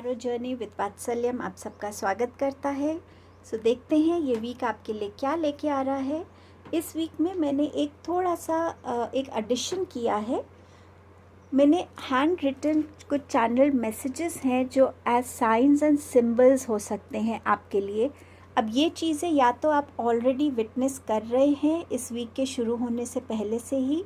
Tarot journey with वात्सल्यम आप सबका स्वागत करता है। सो देखते हैं ये वीक आपके लिए क्या लेके आ रहा है। इस वीक में मैंने एक थोड़ा सा एक एडिशन किया है। मैंने हैंड रिटन कुछ चैनल मैसेजेस हैं जो एज साइंस एंड सिंबल्स हो सकते हैं आपके लिए। अब ये चीज़ें या तो आप ऑलरेडी विटनेस कर रहे हैं इस वीक के शुरू होने से पहले से ही,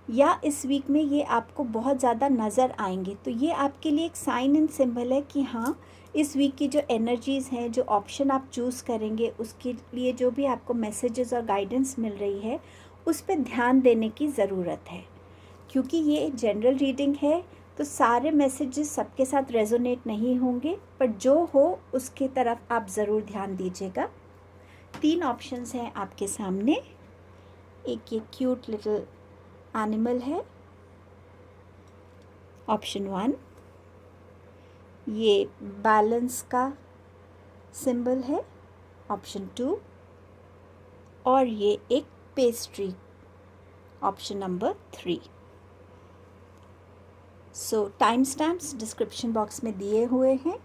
या इस वीक में ये आपको बहुत ज़्यादा नज़र आएंगे। तो ये आपके लिए एक साइन एंड सिंबल है कि हाँ, इस वीक की जो एनर्जीज़ हैं, जो ऑप्शन आप चूज़ करेंगे, उसके लिए जो भी आपको मैसेजेस और गाइडेंस मिल रही है उस पर ध्यान देने की ज़रूरत है। क्योंकि ये एक जनरल रीडिंग है तो सारे मैसेजेस सबके साथ रेजोनेट नहीं होंगे, पर जो हो उसकी तरफ आप ज़रूर ध्यान दीजिएगा। 3 ऑप्शंस हैं आपके सामने। एक ये क्यूट लिटिल एनिमल है, ऑप्शन 1। ये बैलेंस का सिंबल है, ऑप्शन 2। और ये एक पेस्ट्री, ऑप्शन नंबर 3। सो टाइम स्टैम्प्स डिस्क्रिप्शन बॉक्स में दिए हुए हैं।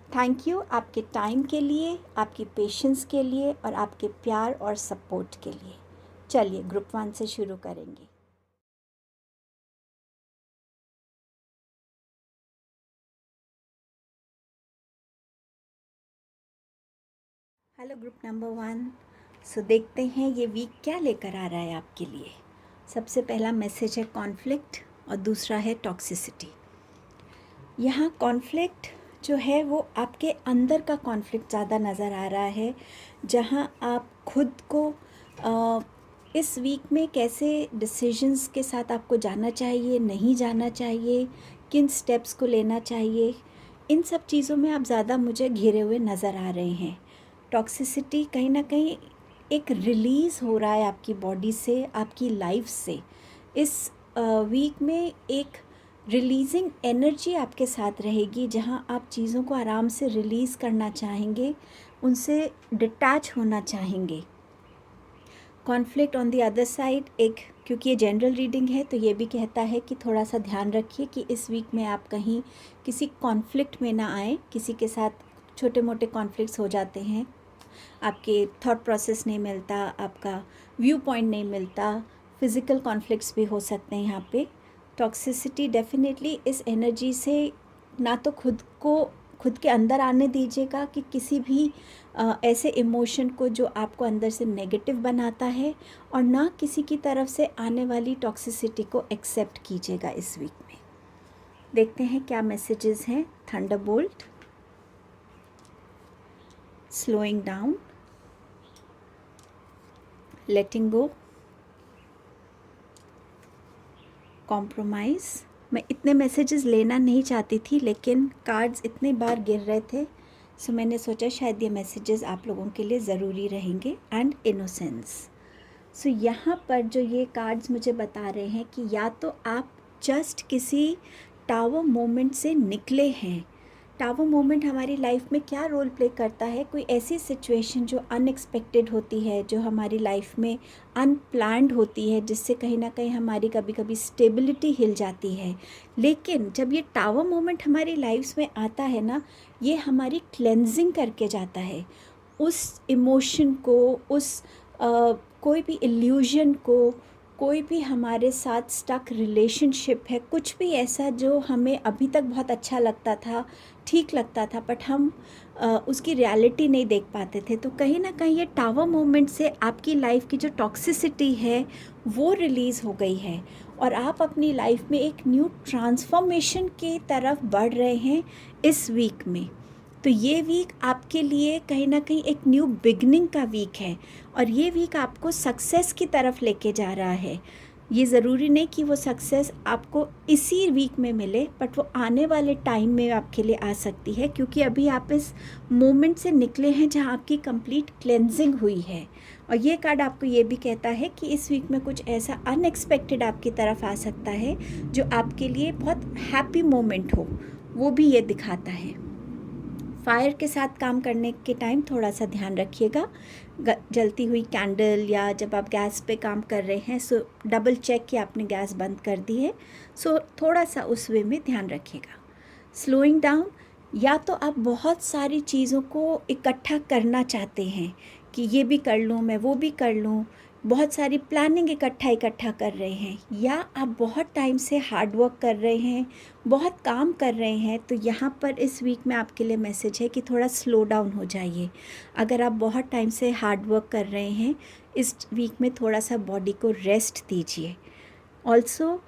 थैंक यू आपके टाइम के लिए, आपकी पेशेंस के लिए और आपके प्यार और सपोर्ट के लिए। चलिए ग्रुप 1 से शुरू करेंगे। Hello group number 1। सो देखते हैं ये वीक क्या लेकर आ रहा है आपके लिए। सबसे पहला मैसेज है कॉन्फ्लिक्ट और दूसरा है टॉक्सिसिटी। यहाँ कॉन्फ्लिक्ट जो है वो आपके अंदर का कॉन्फ्लिक्ट ज़्यादा नज़र आ रहा है, जहाँ आप खुद को इस वीक में कैसे डिसीजंस के साथ आपको जाना चाहिए, नहीं जाना चाहिए, किन स्टेप्स को लेना चाहिए, इन सब चीज़ों में आप ज़्यादा मुझे घिरे हुए नज़र आ रहे हैं। टॉक्सिसिटी कहीं ना कहीं एक रिलीज़ हो रहा है आपकी बॉडी से, आपकी लाइफ से। इस वीक में एक रिलीजिंग एनर्जी आपके साथ रहेगी, जहां आप चीज़ों को आराम से रिलीज़ करना चाहेंगे, उनसे डिटैच होना चाहेंगे। Conflict on the other side एक, क्योंकि ये जनरल रीडिंग है तो ये भी कहता है कि थोड़ा सा ध्यान रखिए कि इस वीक में आप कहीं किसी कॉन्फ्लिक्ट में ना आए। किसी के साथ छोटे मोटे कॉन्फ्लिक्ट्स हो जाते हैं, आपके थॉट प्रोसेस नहीं मिलता, आपका व्यू पॉइंट नहीं मिलता, फिज़िकल कॉन्फ्लिक्ट्स भी हो सकते हैं यहाँ पे। टॉक्सिसिटी डेफिनेटली इस एनर्जी से ना तो खुद के अंदर आने दीजिएगा कि किसी भी ऐसे इमोशन को जो आपको अंदर से नेगेटिव बनाता है, और ना किसी की तरफ से आने वाली टॉक्सिसिटी को एक्सेप्ट कीजिएगा इस वीक में। देखते हैं क्या मैसेजेस हैं। थंडरबोल्ट, स्लोइंग डाउन, लेटिंग गो, कॉम्प्रोमाइज़। मैं इतने मैसेजेस लेना नहीं चाहती थी, लेकिन कार्ड्स इतने बार गिर रहे थे, सो मैंने सोचा शायद ये मैसेजेस आप लोगों के लिए ज़रूरी रहेंगे। And innocence. सो यहाँ पर जो ये कार्ड्स मुझे बता रहे हैं कि या तो आप जस्ट किसी टावर मोमेंट से निकले हैं। टावर मोमेंट हमारी लाइफ में क्या रोल प्ले करता है? कोई ऐसी सिचुएशन जो अनएक्सपेक्टेड होती है, जो हमारी लाइफ में अनप्लान्ड होती है, जिससे कहीं ना कहीं हमारी कभी कभी स्टेबिलिटी हिल जाती है। लेकिन जब ये टावर मोमेंट हमारी लाइफ में आता है ना, ये हमारी क्लेंजिंग करके जाता है। उस इमोशन को, उस कोई भी इल्यूजन को, कोई भी हमारे साथ स्टक रिलेशनशिप है, कुछ भी ऐसा जो हमें अभी तक बहुत अच्छा लगता था, ठीक लगता था, बट हम उसकी रियलिटी नहीं देख पाते थे। तो कहीं ना कहीं ये टावर मोमेंट से आपकी लाइफ की जो टॉक्सिसिटी है वो रिलीज़ हो गई है, और आप अपनी लाइफ में एक न्यू ट्रांसफॉर्मेशन की तरफ बढ़ रहे हैं इस वीक में। तो ये वीक आपके लिए कहीं ना कहीं एक न्यू बिगनिंग का वीक है, और ये वीक आपको सक्सेस की तरफ लेके जा रहा है। ये ज़रूरी नहीं कि वो सक्सेस आपको इसी वीक में मिले, बट वो आने वाले टाइम में आपके लिए आ सकती है, क्योंकि अभी आप इस मोमेंट से निकले हैं जहाँ आपकी कंप्लीट क्लेंजिंग हुई है। और ये कार्ड आपको ये भी कहता है कि इस वीक में कुछ ऐसा अनएक्सपेक्टेड आपकी तरफ आ सकता है जो आपके लिए बहुत हैप्पी मोमेंट हो, वो भी ये दिखाता है। फायर के साथ काम करने के टाइम थोड़ा सा ध्यान रखिएगा। जलती हुई कैंडल या जब आप गैस पे काम कर रहे हैं, सो डबल चेक कि आपने गैस बंद कर दी है। सो थोड़ा सा उस वे में ध्यान रखिएगा। स्लोइंग डाउन, या तो आप बहुत सारी चीज़ों को इकट्ठा करना चाहते हैं कि ये भी कर लूँ, मैं वो भी कर लूँ, बहुत सारी प्लानिंग इकट्ठा कर रहे हैं, या आप बहुत टाइम से हार्ड वर्क कर रहे हैं, बहुत काम कर रहे हैं, तो यहाँ पर इस वीक में आपके लिए मैसेज है कि थोड़ा स्लो डाउन हो जाइए। अगर आप बहुत टाइम से हार्ड वर्क कर रहे हैं, इस वीक में थोड़ा सा बॉडी को रेस्ट दीजिए। ऑल्सो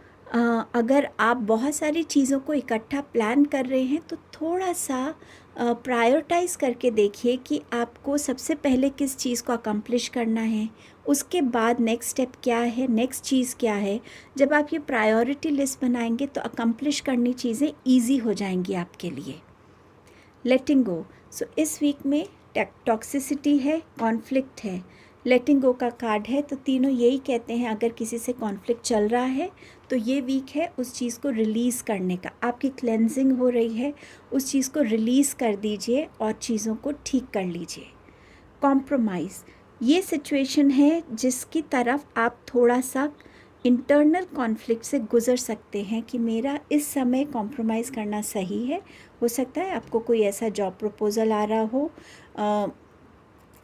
अगर आप बहुत सारी चीज़ों को इकट्ठा प्लान कर रहे हैं तो थोड़ा सा प्रायोरिटाइज़ करके देखिए कि आपको सबसे पहले किस चीज़ को अकम्प्लिश करना है, उसके बाद नेक्स्ट स्टेप क्या है, नेक्स्ट चीज़ क्या है। जब आप ये प्रायोरिटी लिस्ट बनाएंगे तो अकम्प्लिश करनी चीज़ें ईजी हो जाएंगी आपके लिए। लेटिंग गो। सो इस वीक में टॉक्सिसिटी है, कॉन्फ्लिक्ट है, लेटिंग गो का कार्ड है, तो तीनों यही कहते हैं अगर किसी से कॉन्फ्लिक्ट चल रहा है तो ये वीक है उस चीज़ को रिलीज़ करने का। आपकी क्लेंजिंग हो रही है, उस चीज़ को रिलीज़ कर दीजिए और चीज़ों को ठीक कर लीजिए। कॉम्प्रोमाइज़, ये सिचुएशन है जिसकी तरफ आप थोड़ा सा इंटरनल कॉन्फ्लिक्ट से गुज़र सकते हैं कि मेरा इस समय कॉम्प्रोमाइज़ करना सही है। हो सकता है आपको कोई ऐसा जॉब प्रपोज़ल आ रहा हो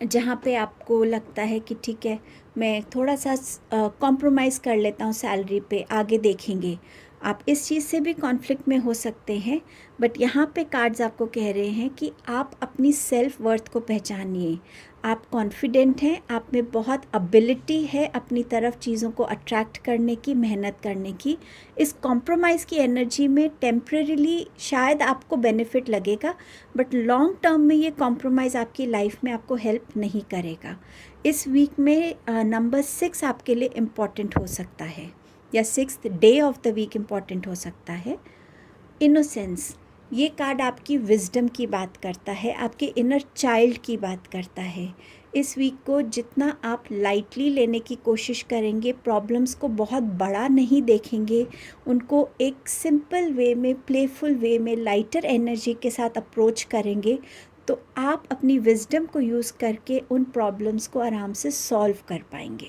जहाँ पे आपको लगता है कि ठीक है मैं थोड़ा सा कॉम्प्रोमाइज़ कर लेता हूँ सैलरी पे, आगे देखेंगे। आप इस चीज़ से भी कॉन्फ्लिक्ट में हो सकते हैं, बट यहाँ पे कार्ड्स आपको कह रहे हैं कि आप अपनी सेल्फ वर्थ को पहचानिए। आप कॉन्फिडेंट हैं, आप में बहुत एबिलिटी है अपनी तरफ चीज़ों को अट्रैक्ट करने की, मेहनत करने की। इस कॉम्प्रोमाइज़ की एनर्जी में टेम्परेरीली शायद आपको बेनिफिट लगेगा, बट लॉन्ग टर्म में ये कॉम्प्रोमाइज़ आपकी लाइफ में आपको हेल्प नहीं करेगा। इस वीक में नंबर 6 आपके लिए इम्पॉर्टेंट हो सकता है, या 6th day of the week important हो सकता है। इनोसेंस, ये कार्ड आपकी विजडम की बात करता है, आपके इनर चाइल्ड की बात करता है। इस वीक को जितना आप लाइटली लेने की कोशिश करेंगे, प्रॉब्लम्स को बहुत बड़ा नहीं देखेंगे, उनको एक सिंपल वे में, प्लेफुल वे में, लाइटर एनर्जी के साथ अप्रोच करेंगे, तो आप अपनी विजडम को यूज़ करके उन प्रॉब्लम्स को आराम से सॉल्व कर पाएंगे।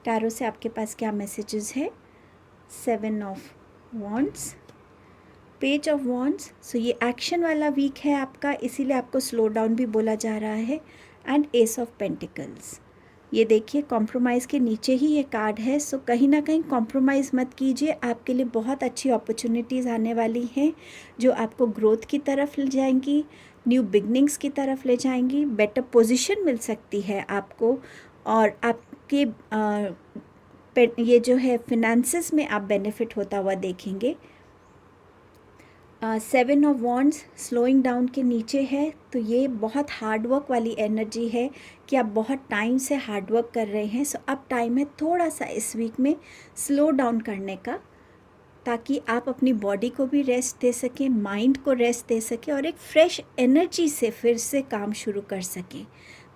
टैरो से आपके पास क्या मैसेजेस है? 7 of wands, page of wands. So ये एक्शन वाला वीक है आपका, इसीलिए आपको स्लो डाउन भी बोला जा रहा है। एंड एस ऑफ पेंटिकल्स, ये देखिए कॉम्प्रोमाइज़ के नीचे ही ये कार्ड है। सो कहीं ना कहीं कॉम्प्रोमाइज़ मत कीजिए, आपके लिए बहुत अच्छी अपॉर्चुनिटीज़ आने वाली हैं जो आपको ग्रोथ की तरफ ले जाएंगी, न्यू बिगनिंग्स की तरफ ले जाएंगी, बेटर पोजीशन मिल सकती है आपको, और आपके ये जो है फिनेंसेस में आप बेनिफिट होता हुआ देखेंगे। 7 ऑफ वॉन्ड्स स्लोइंग डाउन के नीचे है, तो ये बहुत हार्ड वर्क वाली एनर्जी है कि आप बहुत टाइम से हार्ड वर्क कर रहे हैं। सो अब टाइम है थोड़ा सा इस वीक में स्लो डाउन करने का, ताकि आप अपनी बॉडी को भी रेस्ट दे सकें, माइंड को रेस्ट दे सकें और एक फ्रेश एनर्जी से फिर से काम शुरू कर सकें।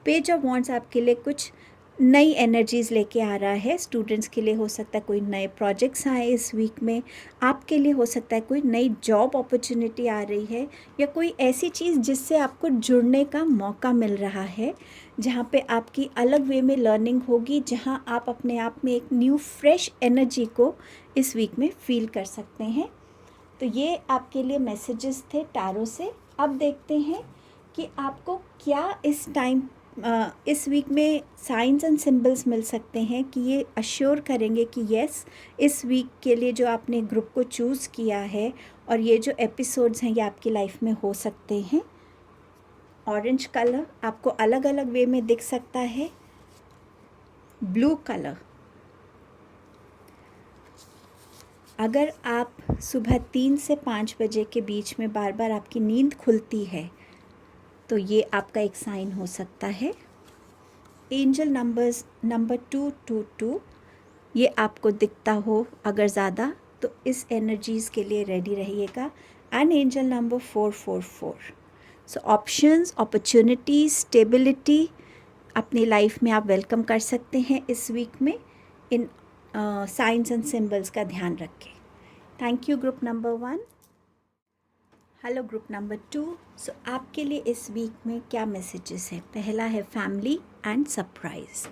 पेज ऑफ वॉन्ड्स आपके लिए कुछ नई एनर्जीज़ लेके आ रहा है। स्टूडेंट्स के लिए हो सकता है कोई नए प्रोजेक्ट्स आए इस वीक में, आपके लिए हो सकता है कोई नई जॉब अपॉर्चुनिटी आ रही है, या कोई ऐसी चीज़ जिससे आपको जुड़ने का मौका मिल रहा है, जहाँ पे आपकी अलग वे में लर्निंग होगी, जहाँ आप अपने आप में एक न्यू फ्रेश एनर्जी को इस वीक में फील कर सकते हैं। तो ये आपके लिए मैसेजेस थे टैरो से। अब देखते हैं कि आपको क्या इस टाइम इस वीक में साइंस एंड सिंबल्स मिल सकते हैं कि ये अश्योर करेंगे कि यस, इस वीक के लिए जो आपने ग्रुप को चूज़ किया है और ये जो एपिसोड्स हैं ये आपकी लाइफ में हो सकते हैं। ऑरेंज कलर आपको अलग अलग वे में दिख सकता है। ब्लू कलर, अगर आप सुबह 3 से 5 बजे के बीच में बार बार आपकी नींद खुलती है तो ये आपका एक साइन हो सकता है। एंजल नंबर्स नंबर 222, ये आपको दिखता हो अगर ज़्यादा तो इस एनर्जीज़ के लिए रेडी रहिएगा। And angel number 444। So options, opportunities, stability अपनी लाइफ में आप वेलकम कर सकते हैं इस वीक में। इन साइंस एंड सिंबल्स का ध्यान रखें। Thank you group number 1। Hello group number 2। सो आपके लिए इस वीक में क्या मैसेजेस हैं? पहला है फैमिली एंड सरप्राइज़।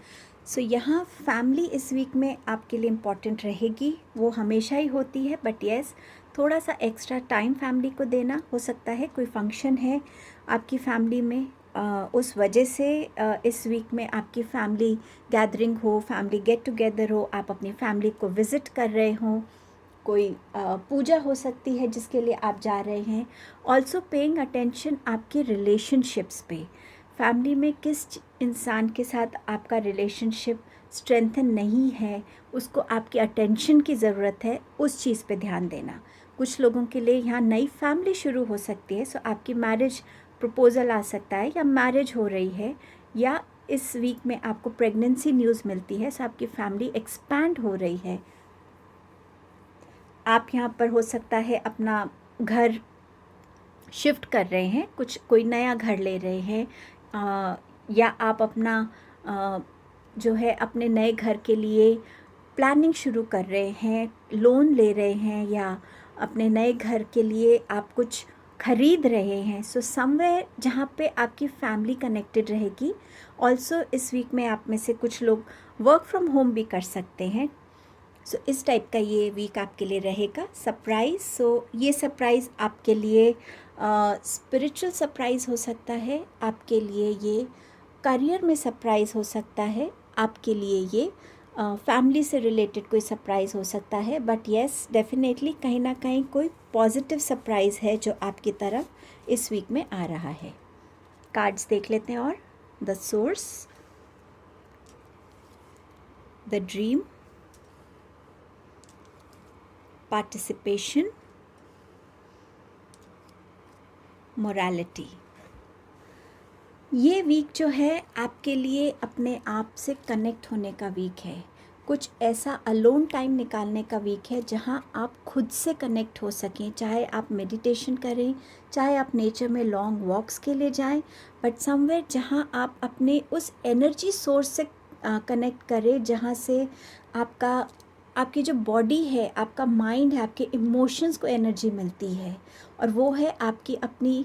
सो यहाँ फैमिली इस वीक में आपके लिए इम्पॉर्टेंट रहेगी, वो हमेशा ही होती है, बट येस थोड़ा सा एक्स्ट्रा टाइम फैमिली को देना। हो सकता है कोई फंक्शन है आपकी फैमिली में, उस वजह से इस वीक में आपकी फैमिली गैदरिंग हो, फैमिली गेट टुगेदर हो, आप अपनी फैमिली को विज़िट कर रहे हो, कोई पूजा हो सकती है जिसके लिए आप जा रहे हैं। ऑल्सो पेइंग अटेंशन आपके रिलेशनशिप्स पे, फैमिली में किस इंसान के साथ आपका रिलेशनशिप स्ट्रेंथन नहीं है, उसको आपकी अटेंशन की ज़रूरत है, उस चीज़ पे ध्यान देना। कुछ लोगों के लिए यहाँ नई फैमिली शुरू हो सकती है, सो आपकी मैरिज प्रपोज़ल आ सकता है, या मैरिज हो रही है, या इस वीक में आपको प्रेगनेंसी न्यूज़ मिलती है, सो आपकी फैमिली एक्सपैंड हो रही है। आप यहाँ पर हो सकता है अपना घर शिफ्ट कर रहे हैं, कोई नया घर ले रहे हैं, या आप अपना जो है अपने नए घर के लिए प्लानिंग शुरू कर रहे हैं, लोन ले रहे हैं, या अपने नए घर के लिए आप कुछ खरीद रहे हैं। सो समवेयर जहाँ पे आपकी फैमिली कनेक्टेड रहेगी। ऑल्सो इस वीक में आप में से कुछ लोग वर्क फ्रॉम होम भी कर सकते हैं। सो इस टाइप का ये वीक आपके लिए रहेगा। सरप्राइज़, सो ये सरप्राइज़ आपके लिए स्पिरिचुअल सरप्राइज़ हो सकता है, आपके लिए ये करियर में सरप्राइज़ हो सकता है, आपके लिए ये फैमिली से रिलेटेड कोई सरप्राइज़ हो सकता है। बट येस, डेफिनेटली कहीं ना कहीं कोई पॉजिटिव सरप्राइज़ है जो आपकी तरफ इस वीक में आ रहा है। कार्ड्स देख लेते हैं। और the source, the dream, participation, morality. ये वीक जो है आपके लिए अपने आप से कनेक्ट होने का वीक है। कुछ ऐसा अलोन टाइम निकालने का वीक है जहाँ आप खुद से कनेक्ट हो सकें, चाहे आप मेडिटेशन करें, चाहे आप नेचर में लॉन्ग वॉक्स के लिए जाएं, बट समवेयर जहाँ आप अपने उस एनर्जी सोर्स से कनेक्ट करें, जहाँ से आपकी जो बॉडी है, आपका माइंड है, आपके इमोशंस को एनर्जी मिलती है, और वो है आपकी अपनी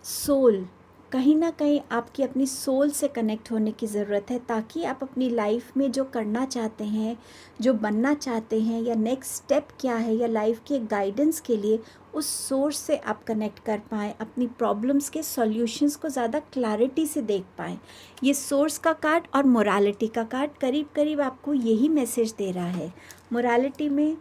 सोल। कहीं ना कहीं आपकी अपनी सोल से कनेक्ट होने की ज़रूरत है, ताकि आप अपनी लाइफ में जो करना चाहते हैं, जो बनना चाहते हैं, या नेक्स्ट स्टेप क्या है, या लाइफ के गाइडेंस के लिए उस सोर्स से आप कनेक्ट कर पाएँ, अपनी प्रॉब्लम्स के सॉल्यूशंस को ज़्यादा क्लैरिटी से देख पाएँ। ये सोर्स का कार्ड और मोरालिटी का कार्ड करीब करीब आपको यही मैसेज दे रहा है। मोरालिटी में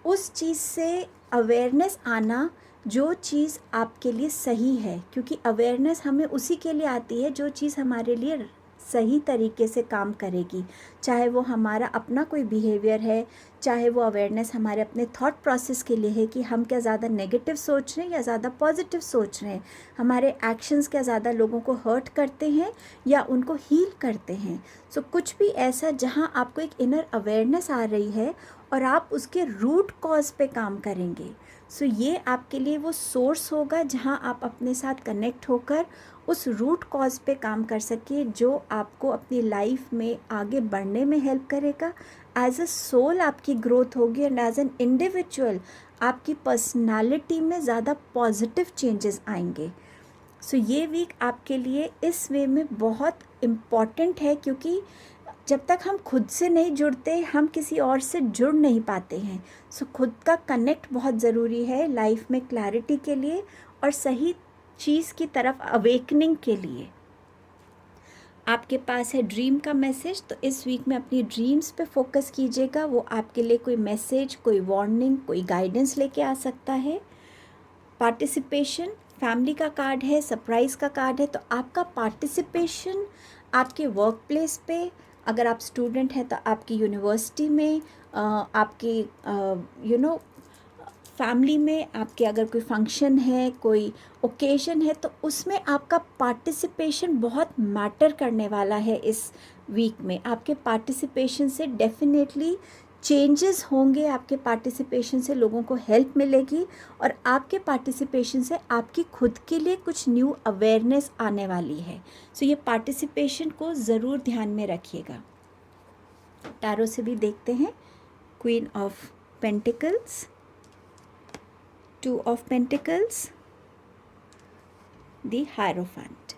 उस चीज़ से अवेयरनेस आना जो चीज़ आपके लिए सही है, क्योंकि अवेयरनेस हमें उसी के लिए आती है जो चीज़ हमारे लिए सही तरीके से काम करेगी। चाहे वो हमारा अपना कोई बिहेवियर है, चाहे वो अवेयरनेस हमारे अपने थॉट प्रोसेस के लिए है कि हम क्या ज़्यादा नेगेटिव सोच रहे हैं या ज़्यादा पॉजिटिव सोच रहे हैं, हमारे एक्शंस क्या ज़्यादा लोगों को हर्ट करते हैं या उनको हील करते हैं। सो कुछ भी ऐसा जहाँ आपको एक इनर अवेयरनेस आ रही है और आप उसके रूट कॉज पे काम करेंगे। सो ये आपके लिए वो सोर्स होगा जहाँ आप अपने साथ कनेक्ट होकर उस रूट कॉज पे काम कर सकिए, जो आपको अपनी लाइफ में आगे बढ़ने में हेल्प करेगा। एज अ सोल आपकी ग्रोथ होगी, एंड एज एन इंडिविजुअल आपकी पर्सनालिटी में ज़्यादा पॉजिटिव चेंजेस आएंगे। सो ये वीक आपके लिए इस वे में बहुत इम्पॉर्टेंट है, क्योंकि जब तक हम खुद से नहीं जुड़ते, हम किसी और से जुड़ नहीं पाते हैं। सो खुद का कनेक्ट बहुत ज़रूरी है लाइफ में क्लैरिटी के लिए और सही चीज़ की तरफ अवेकनिंग के लिए। आपके पास है ड्रीम का मैसेज, तो इस वीक में अपनी ड्रीम्स पे फोकस कीजिएगा। वो आपके लिए कोई मैसेज, कोई वार्निंग, कोई गाइडेंस लेके आ सकता है। पार्टिसिपेशन, फैमिली का कार्ड है, सरप्राइज़ का कार्ड है, तो आपका पार्टिसिपेशन आपके वर्क प्लेस पे, अगर आप स्टूडेंट हैं तो आपकी यूनिवर्सिटी में, आपकी फैमिली में, आपके अगर कोई फंक्शन है, कोई ओकेजन है, तो उसमें आपका पार्टिसिपेशन बहुत मैटर करने वाला है। इस वीक में आपके पार्टिसिपेशन से डेफिनेटली चेंजेस होंगे, आपके पार्टिसिपेशन से लोगों को हेल्प मिलेगी, और आपके पार्टिसिपेशन से आपकी खुद के लिए कुछ न्यू अवेयरनेस आने वाली है। सो ये पार्टिसिपेशन को ज़रूर ध्यान में रखिएगा। टैरो से भी देखते हैं। Queen of pentacles, 2 of pentacles, the hierophant.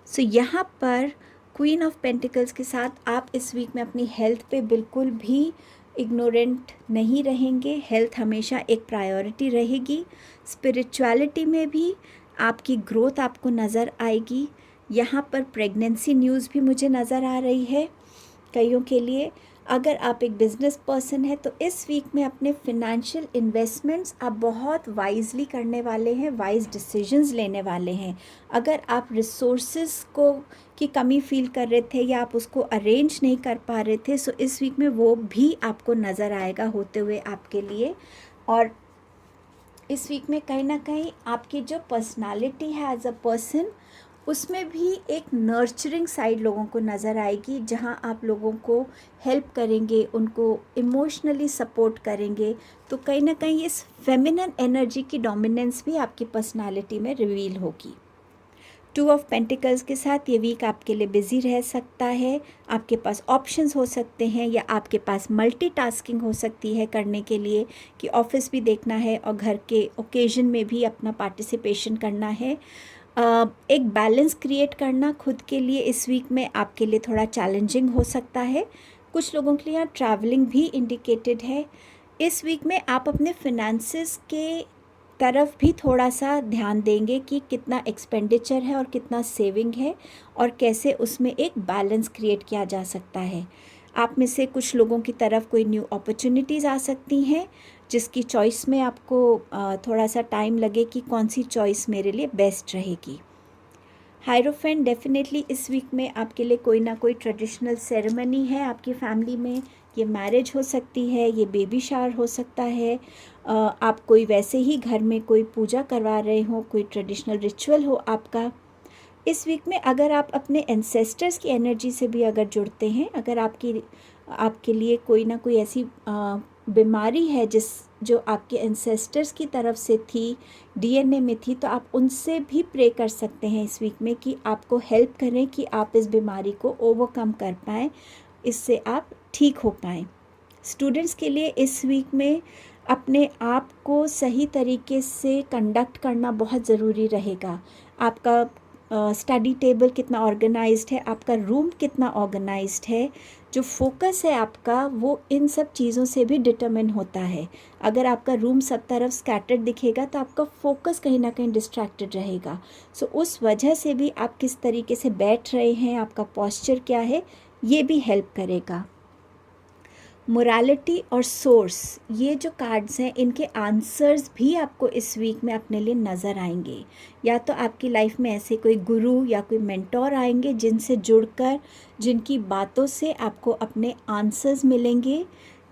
So यहाँ पर क्वीन ऑफ पेंटिकल्स के साथ आप इस वीक में अपनी हेल्थ पे बिल्कुल भी इग्नोरेंट नहीं रहेंगे, हेल्थ हमेशा एक प्रायोरिटी रहेगी। स्पिरिचुअलिटी में भी आपकी ग्रोथ आपको नज़र आएगी। यहाँ पर प्रेगनेंसी न्यूज़ भी मुझे नज़र आ रही है कईयों के लिए। अगर आप एक बिज़नेस पर्सन है तो इस वीक में अपने फिनेंशियल इन्वेस्टमेंट्स आप बहुत वाइजली करने वाले हैं, वाइज डिसीजंस लेने वाले हैं। अगर आप रिसोर्सेज को की कमी फील कर रहे थे या आप उसको अरेंज नहीं कर पा रहे थे, सो इस वीक में वो भी आपको नज़र आएगा होते हुए आपके लिए। और इस वीक में कहीं ना कहीं आपकी जो पर्सनालिटी है एज अ पर्सन, उसमें भी एक नर्चरिंग साइड लोगों को नज़र आएगी, जहां आप लोगों को हेल्प करेंगे, उनको इमोशनली सपोर्ट करेंगे। तो कहीं ना कहीं इस फेमिनिन एनर्जी की डोमिनेंस भी आपकी पर्सनालिटी में रिवील होगी। 2 ऑफ पेंटिकल्स के साथ ये वीक आपके लिए बिजी रह सकता है। आपके पास ऑप्शंस हो सकते हैं या आपके पास मल्टीटास्किंग हो सकती है करने के लिए, कि ऑफिस भी देखना है और घर के ओकेजन में भी अपना पार्टिसिपेशन करना है। एक बैलेंस क्रिएट करना खुद के लिए इस वीक में आपके लिए थोड़ा चैलेंजिंग हो सकता है। कुछ लोगों के लिए यहाँ ट्रैवलिंग भी इंडिकेटेड है। इस वीक में आप अपने फिनेंसेस के तरफ भी थोड़ा सा ध्यान देंगे कि कितना एक्सपेंडिचर है और कितना सेविंग है, और कैसे उसमें एक बैलेंस क्रिएट किया जा सकता है। आप में से कुछ लोगों की तरफ कोई न्यू अपॉर्चुनिटीज़ आ सकती हैं, जिसकी चॉइस में आपको थोड़ा सा टाइम लगे कि कौन सी चॉइस मेरे लिए बेस्ट रहेगी। हायरोफेंट डेफिनेटली इस वीक में आपके लिए कोई ना कोई ट्रेडिशनल सेरेमनी है आपकी फैमिली में। ये मैरिज हो सकती है, ये बेबी शावर हो सकता है, आप कोई वैसे ही घर में कोई पूजा करवा रहे हो, कोई ट्रेडिशनल रिचुअल हो आपका। इस वीक में अगर आप अपने एंसेस्टर्स की एनर्जी से भी अगर जुड़ते हैं, अगर आपके लिए कोई ना कोई ऐसी बीमारी है जो आपके एंसेस्टर्स की तरफ से थी, डीएनए में थी, तो आप उनसे भी प्रे कर सकते हैं इस वीक में कि आपको हेल्प करें कि आप इस बीमारी को ओवरकम कर पाएँ, इससे आप ठीक हो पाएँ। स्टूडेंट्स के लिए इस वीक में अपने आप को सही तरीके से कंडक्ट करना बहुत ज़रूरी रहेगा। आपका स्टडी टेबल कितना ऑर्गेनाइज्ड है, आपका रूम कितना ऑर्गेनाइज्ड है, जो फोकस है आपका वो इन सब चीज़ों से भी डिटरमिन होता है। अगर आपका रूम सब तरफ स्कैटर्ड दिखेगा तो आपका फोकस कहीं ना कहीं डिस्ट्रैक्टेड रहेगा। सो उस वजह से भी आप किस तरीके से बैठ रहे हैं, आपका पॉस्चर क्या है, ये भी हेल्प करेगा। मोरालिटी और सोर्स, ये जो कार्ड्स हैं इनके आंसर्स भी आपको इस वीक में अपने लिए नज़र आएंगे। या तो आपकी लाइफ में ऐसे कोई गुरु या कोई मेंटोर आएंगे जिनसे जुड़कर, जिनकी बातों से आपको अपने आंसर्स मिलेंगे,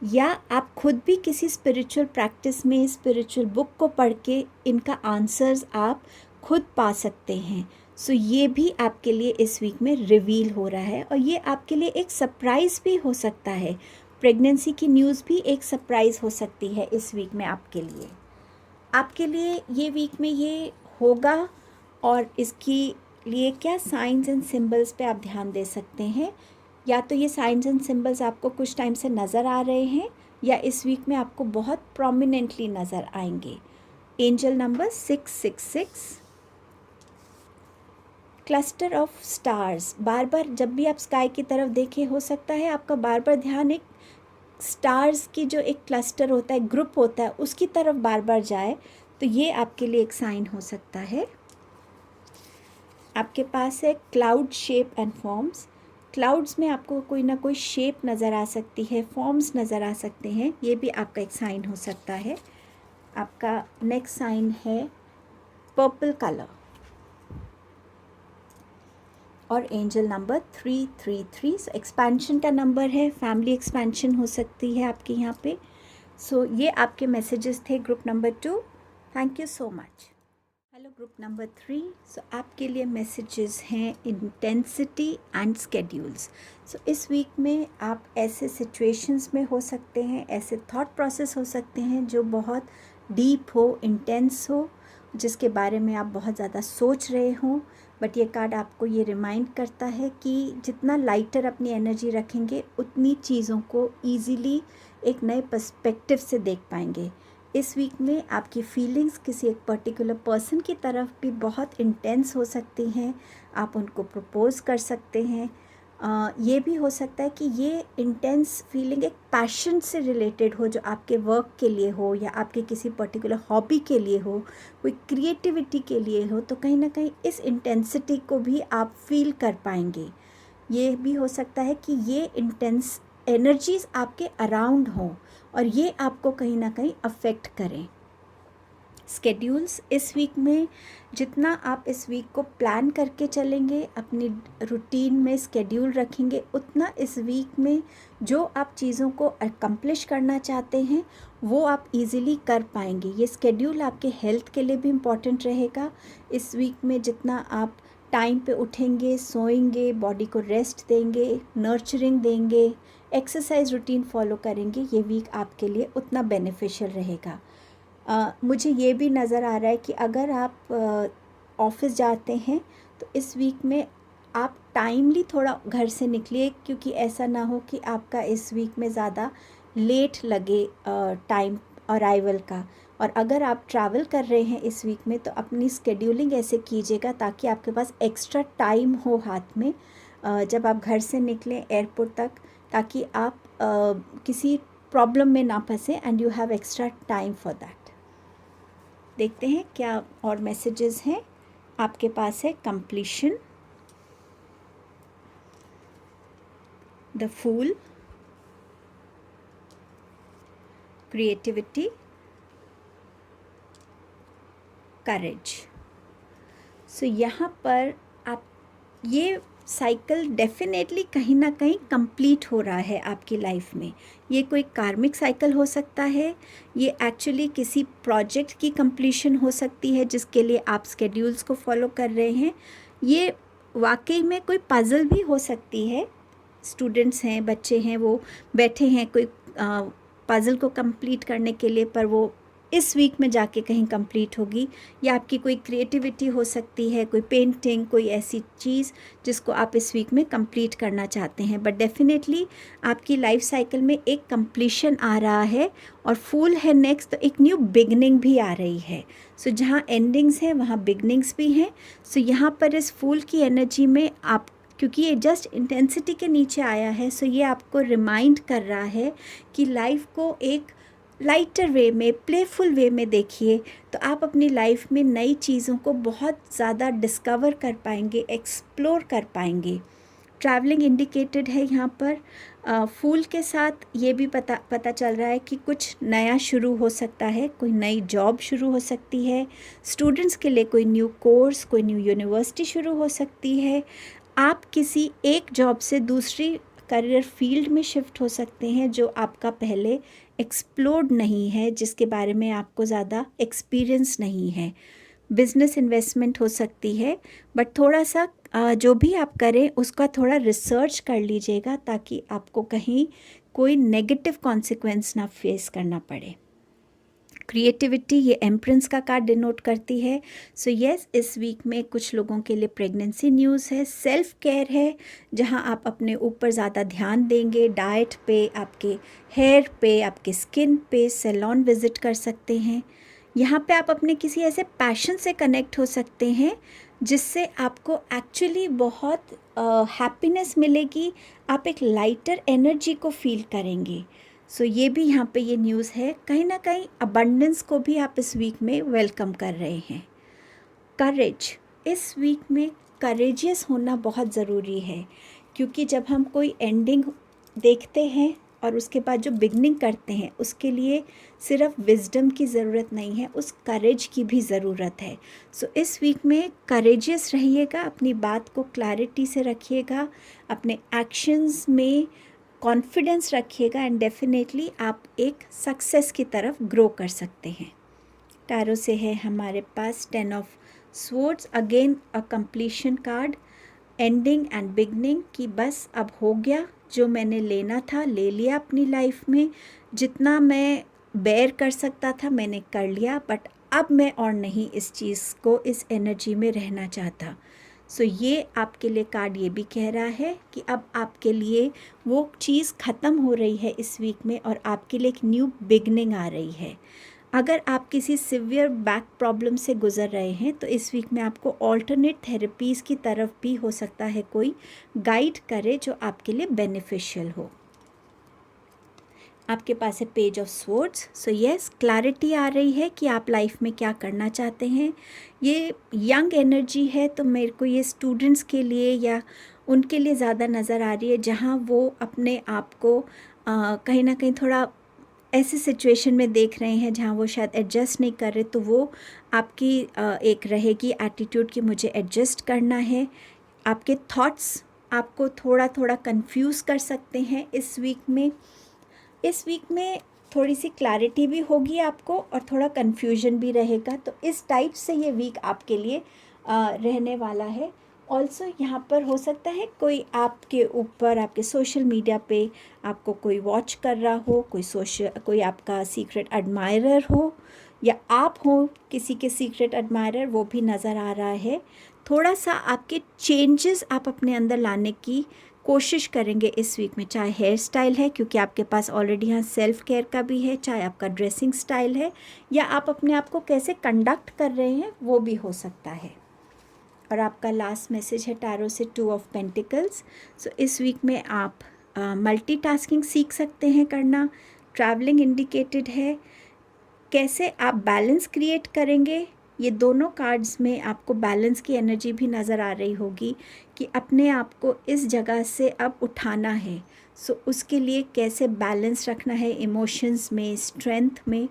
या आप खुद भी किसी स्पिरिचुअल प्रैक्टिस में, स्पिरिचुअल बुक को पढ़ के इनका आंसर्स आप खुद पा सकते हैं। सो ये भी आपके लिए इस वीक में रिवील हो रहा है, और ये आपके लिए एक सरप्राइज़ भी हो सकता है। प्रेगनेंसी की न्यूज़ भी एक सरप्राइज़ हो सकती है इस वीक में आपके लिए। आपके लिए ये वीक में ये होगा, और इसकी लिए क्या साइंस एंड सिंबल्स पे आप ध्यान दे सकते हैं। या तो ये साइंस एंड सिंबल्स आपको कुछ टाइम से नज़र आ रहे हैं, या इस वीक में आपको बहुत प्रोमिनेंटली नज़र आएंगे। Angel number 666, cluster of stars. बार बार जब भी आप स्काई की तरफ देखें, हो सकता है आपका बार बार ध्यान एक स्टार्स की जो एक क्लस्टर होता है, ग्रुप होता है, उसकी तरफ बार बार जाए, तो ये आपके लिए एक साइन हो सकता है। आपके पास है cloud shape and forms. Clouds में आपको कोई ना कोई शेप नज़र आ सकती है, फॉर्म्स नज़र आ सकते हैं, ये भी आपका एक साइन हो सकता है। आपका नेक्स्ट साइन है पर्पल कलर, और एंजल नंबर 333। सो एक्सपेंशन का नंबर है, फैमिली एक्सपेंशन हो सकती है आपके यहाँ पे। सो ये आपके मैसेजेस थे group number 2। Thank you so much. Hello group number 3। सो आपके लिए मैसेजेस हैं इंटेंसिटी एंड स्केड्यूल्स। सो इस वीक में आप ऐसे सिचुएशंस में हो सकते हैं, ऐसे थॉट प्रोसेस हो सकते हैं जो बहुत डीप हो, इंटेंस हो, जिसके बारे में आप बहुत ज़्यादा सोच रहे हों। बट ये कार्ड आपको ये रिमाइंड करता है कि जितना लाइटर अपनी एनर्जी रखेंगे, उतनी चीज़ों को ईज़िली एक नए पर्सपेक्टिव से देख पाएंगे। इस वीक में आपकी फीलिंग्स किसी एक पर्टिकुलर पर्सन की तरफ भी बहुत इंटेंस हो सकती हैं। आप उनको प्रपोज़ कर सकते हैं, ये भी हो सकता है कि ये इंटेंस फीलिंग एक पैशन से रिलेटेड हो, जो आपके वर्क के लिए हो या आपके किसी पर्टिकुलर हॉबी के लिए हो, कोई क्रिएटिविटी के लिए हो, तो कहीं ना कहीं इस इंटेंसिटी को भी आप फील कर पाएंगे। ये भी हो सकता है कि ये इंटेंस एनर्जीज आपके अराउंड हों और ये आपको कहीं ना कहीं अफेक्ट करें। स्केड्यूल्स इस वीक में, जितना आप इस वीक को प्लान करके चलेंगे, अपनी रूटीन में स्केड्यूल रखेंगे, उतना इस वीक में जो आप चीज़ों को अकम्प्लिश करना चाहते हैं वो आप इजीली कर पाएंगे। ये स्केड्यूल आपके हेल्थ के लिए भी इम्पॉर्टेंट रहेगा। इस वीक में जितना आप टाइम पे उठेंगे, सोएंगे, बॉडी को रेस्ट देंगे, नर्चरिंग देंगे, एक्सरसाइज रूटीन फॉलो करेंगे, ये वीक आपके लिए उतना बेनिफिशियल रहेगा। मुझे ये भी नज़र आ रहा है कि अगर आप ऑफ़िस जाते हैं तो इस वीक में आप टाइमली थोड़ा घर से निकलिए, क्योंकि ऐसा ना हो कि आपका इस वीक में ज़्यादा लेट लगे टाइम अराइवल का। और अगर आप ट्रैवल कर रहे हैं इस वीक में तो अपनी स्केड्यूलिंग ऐसे कीजिएगा ताकि आपके पास एक्स्ट्रा टाइम हो हाथ में जब आप घर से निकलें एयरपोर्ट तक, ताकि आप किसी प्रॉब्लम में ना फंसें and you have extra time for that. देखते हैं क्या और मैसेजेस हैं। आपके पास है completion, the fool, creativity, courage. So यहाँ पर आप ये साइकिल डेफिनेटली कहीं ना कहीं कंप्लीट हो रहा है आपकी लाइफ में। ये कोई कार्मिक साइकिल हो सकता है, ये एक्चुअली किसी प्रोजेक्ट की कंप्लीशन हो सकती है जिसके लिए आप स्केड्यूल्स को फॉलो कर रहे हैं। ये वाकई में कोई पज़ल भी हो सकती है। स्टूडेंट्स हैं, बच्चे हैं, वो बैठे हैं कोई पज़ल को कंप्लीट करने के लिए, पर वो इस वीक में जाके कहीं कंप्लीट होगी। या आपकी कोई क्रिएटिविटी हो सकती है, कोई पेंटिंग, कोई ऐसी चीज़ जिसको आप इस वीक में कंप्लीट करना चाहते हैं। बट डेफिनेटली आपकी लाइफ साइकिल में एक कंप्लीशन आ रहा है और फूल है नेक्स्ट, तो एक न्यू बिगनिंग भी आ रही है। सो जहाँ एंडिंग्स हैं वहाँ बिगनिंग्स भी हैं। सो यहाँ पर इस फूल की एनर्जी में आप, क्योंकि ये जस्ट इंटेंसिटी के नीचे आया है, सो ये आपको रिमाइंड कर रहा है कि लाइफ को एक लाइटर वे में, प्लेफुल वे में देखिए, तो आप अपनी लाइफ में नई चीज़ों को बहुत ज़्यादा डिस्कवर कर पाएंगे, एक्सप्लोर कर पाएंगे। ट्रैवलिंग इंडिकेटेड है यहाँ पर। फूल के साथ ये भी पता चल रहा है कि कुछ नया शुरू हो सकता है, कोई नई जॉब शुरू हो सकती है। स्टूडेंट्स के लिए कोई न्यू कोर्स, कोई न्यू यूनिवर्सिटी शुरू हो सकती है। आप किसी एक जॉब से दूसरी करियर फील्ड में शिफ्ट हो सकते हैं जो आपका पहले एक्सप्लोर्ड नहीं है, जिसके बारे में आपको ज़्यादा एक्सपीरियंस नहीं है। बिजनेस इन्वेस्टमेंट हो सकती है, बट थोड़ा सा जो भी आप करें उसका थोड़ा रिसर्च कर लीजिएगा ताकि आपको कहीं कोई नेगेटिव कॉन्सिक्वेंस ना फेस करना पड़े। क्रिएटिविटी, ये एम्प्रेंस का कार्ड डिनोट करती है। सो यस, इस वीक में कुछ लोगों के लिए प्रेगनेंसी न्यूज़ है। सेल्फ केयर है, जहां आप अपने ऊपर ज़्यादा ध्यान देंगे, डाइट पे, आपके हेयर पे, आपके स्किन पे, सैलून विज़िट कर सकते हैं। यहाँ पे आप अपने किसी ऐसे पैशन से कनेक्ट हो सकते हैं जिससे आपको एक्चुअली बहुत हैप्पीनेस मिलेगी, आप एक लाइटर एनर्जी को फील करेंगे। सो ये भी यहाँ पे ये न्यूज़ है। कहीं ना कहीं अबंडेंस को भी आप इस वीक में वेलकम कर रहे हैं। करेज, इस वीक में करेजियस होना बहुत ज़रूरी है, क्योंकि जब हम कोई एंडिंग देखते हैं और उसके बाद जो बिगनिंग करते हैं, उसके लिए सिर्फ विजडम की ज़रूरत नहीं है, उस करेज की भी ज़रूरत है। सो इस वीक में करेजियस रहिएगा, अपनी बात को क्लैरिटी से रखिएगा, अपने एक्शंस में कॉन्फिडेंस रखिएगा एंड डेफिनेटली आप एक सक्सेस की तरफ ग्रो कर सकते हैं। टैरो से है हमारे पास 10 of swords, again a completion card, ending and beginning की बस अब हो गया, जो मैंने लेना था ले लिया अपनी लाइफ में, जितना मैं बेयर कर सकता था मैंने कर लिया, बट अब मैं और नहीं इस चीज़ को, इस एनर्जी में रहना चाहता। सो ये आपके लिए कार्ड ये भी कह रहा है कि अब आपके लिए वो चीज़ ख़त्म हो रही है इस वीक में और आपके लिए एक न्यू बिगनिंग आ रही है। अगर आप किसी सिवियर बैक प्रॉब्लम से गुज़र रहे हैं तो इस वीक में आपको ऑल्टरनेट थेरेपीज़ की तरफ भी हो सकता है कोई गाइड करे जो आपके लिए बेनिफिशियल हो। आपके पास है page of swords. So yes, clarity आ रही है कि आप लाइफ में क्या करना चाहते हैं। ये यंग एनर्जी है तो मेरे को ये स्टूडेंट्स के लिए या उनके लिए ज़्यादा नज़र आ रही है जहाँ वो अपने आप को कहीं ना कहीं थोड़ा ऐसे सिचुएशन में देख रहे हैं जहाँ वो शायद एडजस्ट नहीं कर रहे, तो वो आपकी एक रहेगी एटीट्यूड कि मुझे एडजस्ट करना है। आपके थॉट्स आपको थोड़ा थोड़ा कंफ्यूज कर सकते हैं इस वीक में। इस वीक में थोड़ी सी क्लैरिटी भी होगी आपको और थोड़ा कन्फ्यूजन भी रहेगा, तो इस टाइप से ये वीक आपके लिए रहने वाला है। ऑल्सो यहाँ पर हो सकता है कोई आपके ऊपर आपके सोशल मीडिया पे आपको कोई वॉच कर रहा हो, कोई आपका सीक्रेट एडमायरर हो या आप हो किसी के सीक्रेट एडमायरर, वो भी नज़र आ रहा है। थोड़ा सा आपके चेंजेस आप अपने अंदर लाने की कोशिश करेंगे इस वीक में, चाहे हेयर स्टाइल है क्योंकि आपके पास ऑलरेडी यहाँ सेल्फ केयर का भी है, चाहे आपका ड्रेसिंग स्टाइल है या आप अपने आप को कैसे कंडक्ट कर रहे हैं वो भी हो सकता है। और आपका लास्ट मैसेज है टैरो से 2 ऑफ पेंटिकल्स। सो इस वीक में आप मल्टीटास्किंग सीख सकते हैं करना। ट्रैवलिंग इंडिकेटेड है। कैसे आप बैलेंस क्रिएट करेंगे, ये दोनों कार्ड्स में आपको बैलेंस की एनर्जी भी नज़र आ रही होगी कि अपने आप को इस जगह से अब उठाना है। सो उसके लिए कैसे बैलेंस रखना है इमोशंस में, स्ट्रेंथ में।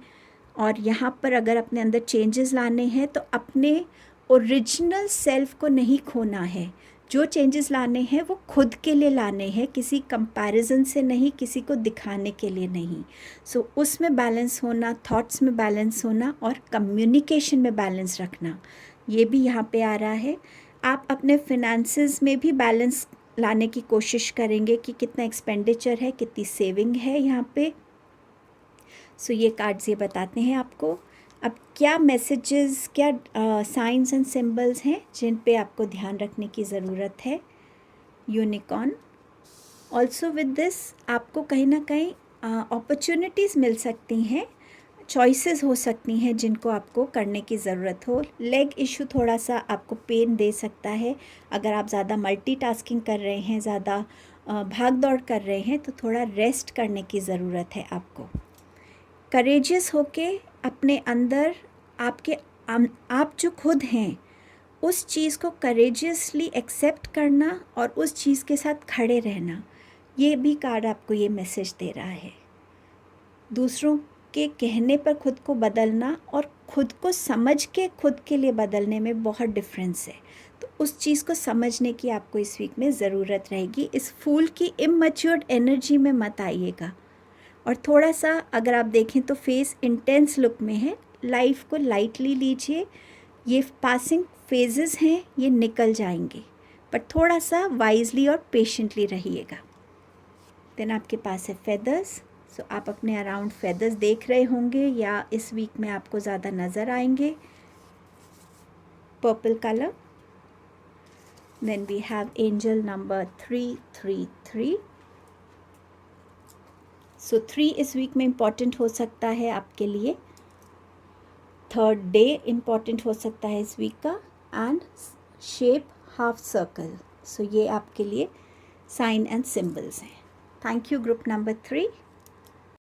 और यहाँ पर अगर अपने अंदर चेंजेस लाने हैं तो अपने ओरिजिनल सेल्फ को नहीं खोना है। जो चेंजेस लाने हैं वो खुद के लिए लाने हैं, किसी कंपैरिजन से नहीं, किसी को दिखाने के लिए नहीं। सो उसमें बैलेंस होना, थॉट्स में बैलेंस होना और कम्युनिकेशन में बैलेंस रखना, ये भी यहाँ पे आ रहा है। आप अपने फिनेंसेस में भी बैलेंस लाने की कोशिश करेंगे कि कितना एक्सपेंडिचर है, कितनी सेविंग है यहाँ पे। सो ये कार्ड्स ये बताते हैं आपको। अब क्या मैसेजेस, क्या साइंस एंड सिंबल्स हैं जिन पे आपको ध्यान रखने की ज़रूरत है। यूनिकॉर्न। ऑल्सो विद दिस आपको कहीं ना कहीं अपॉर्चुनिटीज़ मिल सकती हैं, चॉइसेस हो सकती हैं जिनको आपको करने की ज़रूरत हो। लेग इशू थोड़ा सा आपको पेन दे सकता है। अगर आप ज़्यादा मल्टीटास्किंग कर रहे हैं, ज़्यादा भाग दौड़ कर रहे हैं तो थोड़ा रेस्ट करने की ज़रूरत है आपको। करेजियस होके अपने अंदर आप जो खुद हैं उस चीज़ को करेजियसली एक्सेप्ट करना और उस चीज़ के साथ खड़े रहना, ये भी कार्ड आपको ये मैसेज दे रहा है। दूसरों के कहने पर खुद को बदलना और खुद को समझ के खुद के लिए बदलने में बहुत डिफरेंस है, तो उस चीज़ को समझने की आपको इस वीक में ज़रूरत रहेगी। इस फूल की इमैच्योर्ड एनर्जी में मत आइएगा। और थोड़ा सा अगर आप देखें तो फेस इंटेंस लुक में है। लाइफ को लाइटली लीजिए, ये पासिंग फेजेस हैं, ये निकल जाएंगे, पर थोड़ा सा वाइजली और पेशेंटली रहिएगा। देन आपके पास है फेदर्स। सो आप अपने अराउंड फेदर्स देख रहे होंगे या इस वीक में आपको ज़्यादा नज़र आएंगे। Purple colour. Then we have angel number 333। So 3 इस वीक में इम्पॉर्टेंट हो सकता है आपके लिए। 3rd डे इम्पॉर्टेंट हो सकता है इस वीक का। And shape half circle. So ये आपके लिए साइन एंड सिंबल्स हैं। Thank you group number 3।